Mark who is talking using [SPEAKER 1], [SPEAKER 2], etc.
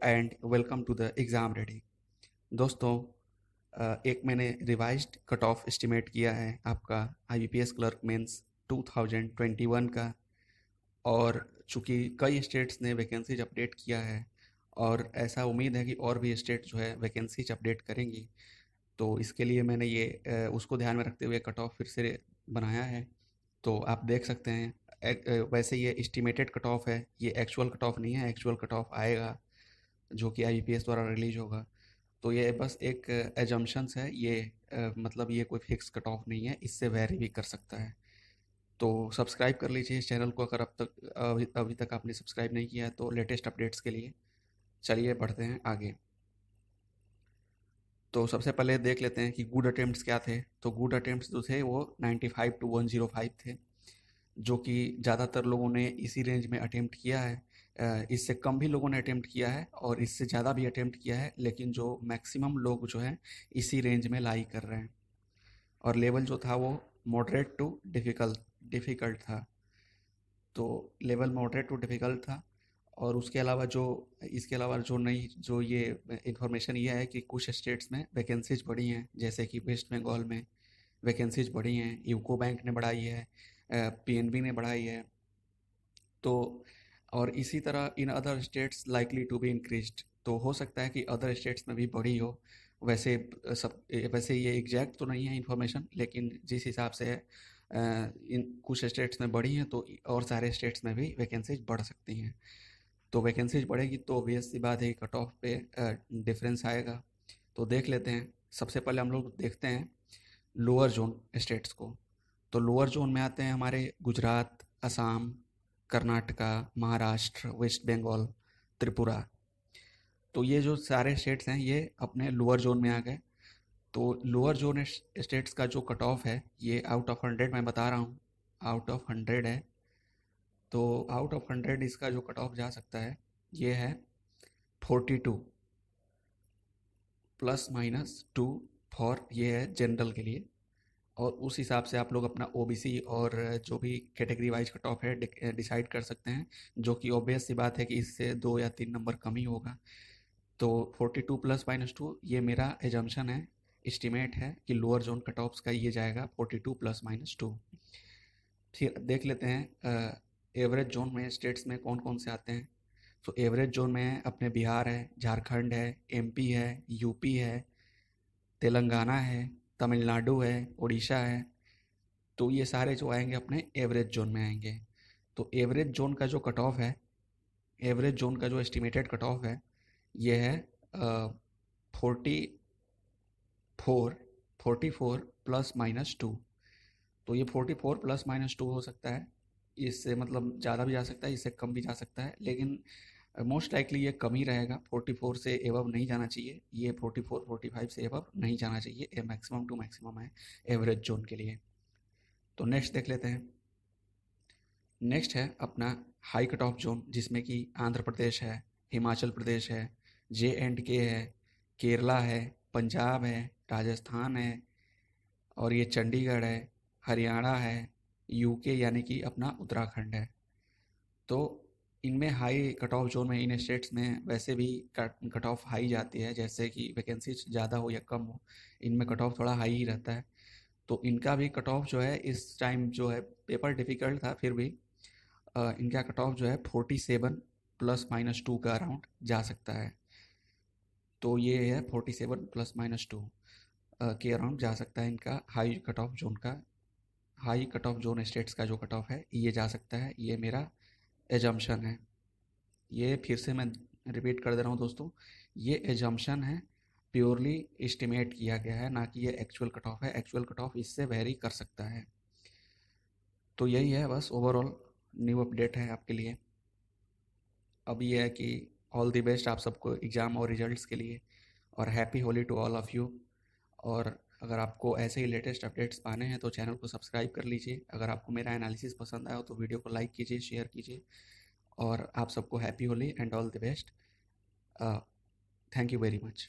[SPEAKER 1] And welcome to the exam ready. दोस्तों, एक मैंने रिवाइज्ड कट ऑफ एस्टिमेट किया है आपका आईबीपीएस क्लर्क मेंस 2021 का। और चूंकि कई स्टेट्स ने वैकेंसीज अपडेट किया है और ऐसा उम्मीद है कि और भी स्टेट जो है वैकेंसीज अपडेट करेंगी, तो इसके लिए मैंने ये उसको ध्यान में रखते हुए कट ऑफ फिर से बनाया है। तो आप देख सकते हैं, वैसे ये एस्टिमेटेड कट ऑफ है, ये एक्चुअल कट ऑफ नहीं है। एक्चुअल कट ऑफ आएगा जो कि आईबीपीएस द्वारा रिलीज होगा। तो ये बस एक एजम्पशंस है, ये मतलब ये कोई फिक्स कट ऑफ नहीं है, इससे वेरी भी कर सकता है। तो सब्सक्राइब कर लीजिए इस चैनल को अगर अब तक अभी तक आपने सब्सक्राइब नहीं किया है तो लेटेस्ट अपडेट्स के लिए। चलिए बढ़ते हैं आगे। तो सबसे पहले देख लेते हैं कि गुड अटेम्प्ट्स क्या थे। तो गुड अटेम्प्ट्स जो थे वो 95 to 105 थे, जो कि ज़्यादातर लोगों ने इसी रेंज में अटेम्प्ट किया है। इससे कम भी लोगों ने अटेम्प्ट किया है और इससे ज़्यादा भी अटेम्प्ट किया है, लेकिन जो मैक्सिमम लोग जो हैं इसी रेंज में लाई कर रहे हैं। और लेवल जो था वो मॉडरेट टू डिफ़िकल्ट डिफ़िकल्ट था। तो लेवल मॉडरेट टू डिफ़िकल्ट था। और उसके अलावा जो इसके अलावा जो नई जो ये इन्फॉर्मेशन ये है कि कुछ स्टेट्स में वैकेंसीज बढ़ी हैं, जैसे कि वेस्ट बंगाल में वैकेंसीज बढ़ी हैं, यूको बैंक ने बढ़ाई है, पीएनबी ने बढ़ाई है। तो और इसी तरह in other states likely to be increased. तो हो सकता है कि अदर स्टेट्स में भी बढ़ी हो। वैसे वैसे ये एग्जैक्ट तो नहीं है इन्फॉर्मेशन, लेकिन जिस हिसाब से इन कुछ स्टेट्स में बढ़ी हैं तो और सारे स्टेट्स में भी वैकेंसीज बढ़ सकती हैं। तो वैकेंसीज बढ़ेगी तो ऑब्वियस सी बात है कट ऑफ पे डिफरेंस आएगा। तो देख लेते हैं। सबसे पहले हम लोग देखते हैं लोअर जोन स्टेट्स को। तो लोअर जोन में आते हैं हमारे गुजरात, असम, कर्नाटका, महाराष्ट्र, वेस्ट बंगाल, त्रिपुरा। तो ये जो सारे स्टेट्स हैं ये अपने लोअर जोन में आ गए। तो लोअर जोन स्टेट्स का जो कट ऑफ है ये आउट ऑफ 100 मैं बता रहा हूँ, आउट ऑफ 100 है। तो आउट ऑफ 100 इसका जो कट ऑफ जा सकता है ये है 42 +- 2 फॉर, ये है जनरल के लिए। और उस हिसाब से आप लोग अपना ओबीसी और जो भी कैटेगरी वाइज कट ऑफ है डिसाइड कर सकते हैं, जो कि ऑब्वियस सी बात है कि इससे 2 या 3 नंबर कम ही होगा। तो 42 +- 2 ये मेरा एजम्पशन है, एस्टिमेट है कि लोअर जोन कट ऑफ्स का ये जाएगा 42 +- 2। फिर देख लेते हैं एवरेज जोन में स्टेट्स में कौन कौन से आते हैं। तो एवरेज जोन में अपने बिहार है, झारखंड है, एमपी है, यूपी है, तेलंगाना है, तमिलनाडु है, उड़ीसा है। तो ये सारे जो आएंगे अपने एवरेज जोन में आएंगे। तो एवरेज जोन का जो कट ऑफ है, एवरेज जोन का जो एस्टिमेटेड कट ऑफ है ये है 44 44 +- 2। तो ये 44 +- 2 हो सकता है। इससे मतलब ज़्यादा भी जा सकता है, इससे कम भी जा सकता है, लेकिन मोस्ट लाइकली ये कम ही रहेगा। 44 से एबव नहीं जाना चाहिए, ये 44 45 से एबव नहीं जाना चाहिए। ये मैक्सिमम टू मैक्सिमम है एवरेज जोन के लिए। तो नेक्स्ट देख लेते हैं। नेक्स्ट है अपना हाई कट ऑफ जोन, जिसमें कि आंध्र प्रदेश है, हिमाचल प्रदेश है, JNK है, केरला है, पंजाब है, राजस्थान है, और ये चंडीगढ़ है, हरियाणा है, यूके यानी कि अपना उत्तराखंड है। तो इनमें हाई कट ऑफ जोन में इन स्टेट्स में वैसे भी कट ऑफ हाई जाती है, जैसे कि वैकेंसी ज़्यादा हो या कम हो, इनमें कट ऑफ थोड़ा हाई ही रहता है। तो इनका भी कट ऑफ जो है इस टाइम जो है पेपर डिफ़िकल्ट था, फिर भी इनका कट ऑफ जो है 47 +- 2 का अराउंड जा सकता है। तो ये है 47 +- 2 के अराउंड जा सकता है इनका हाई कट ऑफ जोन का। High cut off zone states का जो कट ऑफ है ये जा सकता है, ये मेरा एजम्पशन है। ये फिर से मैं रिपीट कर दे रहा हूँ दोस्तों, ये एजम्पशन है, प्योरली एस्टिमेट किया गया है, ना कि ये एक्चुअल कट ऑफ है। एक्चुअल कट ऑफ इससे वेरी कर सकता है। तो यही है बस, ओवरऑल न्यू अपडेट है आपके लिए। अब ये है कि ऑल द बेस्ट आप सबको एग्ज़ाम और रिजल्ट्स के लिए, और happy Holi to all of you. और अगर आपको ऐसे ही लेटेस्ट अपडेट्स पाने हैं तो चैनल को सब्सक्राइब कर लीजिए। अगर आपको मेरा एनालिसिस पसंद आया हो तो वीडियो को लाइक कीजिए, शेयर कीजिए। और आप सबको happy Holi and all the best. Thank you very much.